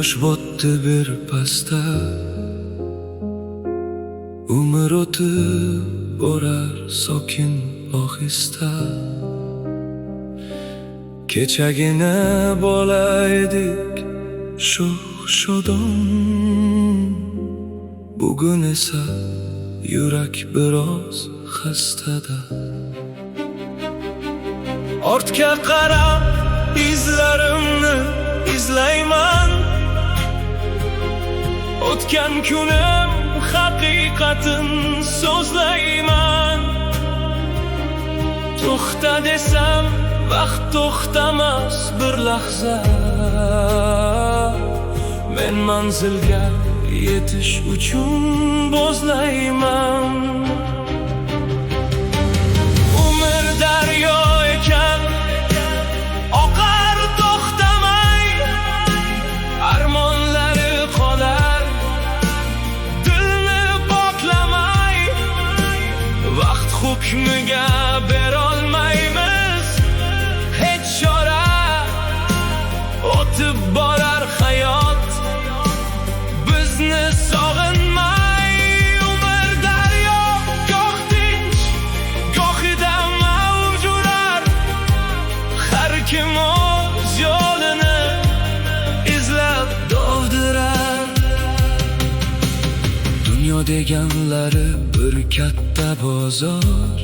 Quyosh botdi bir pasda, umr o'tib borar sokin ohista. Kechagina bola edik sho'x-shodon, bugun esa yurak biroz xastada. Ortga qarab izlarimni izlayman, o'tgan kunim haqiqatin so'zlayman. To'xta desam vaqt to'xtamas bir lahza, men manzilga yetish uchun bo'zlayman. Umr daryo ekan, oqar to'xtamay, armonlari qolar dilni poklamay. Vaqt hukmiga berolmaymiz hech chora, o'tib borar hayot bizni sog'inmay. Umr daryo goh tinch, gohida mavj urar, har kim o'z yo'lini izlab dovdirar. Dunyo deganlari bir katta bozor,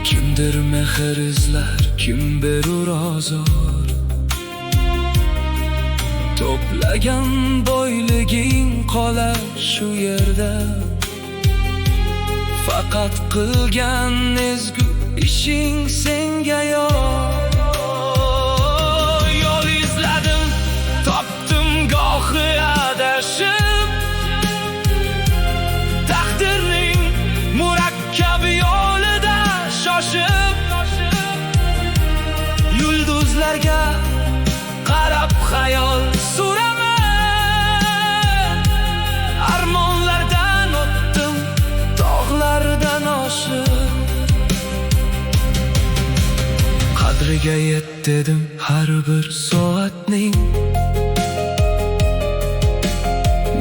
kimdir mehr izlar, kim berur ozor. To'plagan boyliging qolar shu yerda, faqat qilgan ezgu ishing senga yor. Yo'l izladim, topdim gohi adashib, taqdirning murakkab yo'lida shoshib. Yulduzlarga qarab xayol suraman, armonlardan o'tdim tog'lardan oshib. Qadriga yet dedim har bir soatning,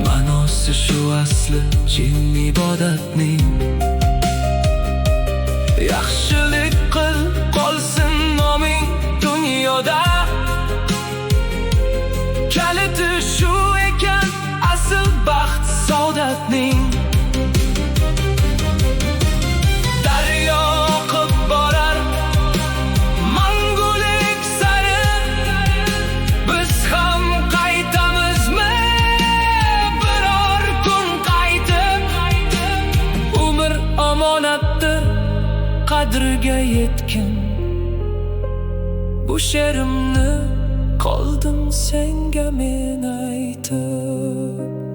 ma'nosi shu asli chin ibodatning. Yaxshilik qil, qolsin noming dunyoda, kaliti shu ekan asl baxt saodatning. Daryo oqib borar mangulik sari, biz ham qaytamizmi biror kun qaytib. Umr omonatdir, qadriga yetgin. Bu she'rimni qoldim senga men aytib.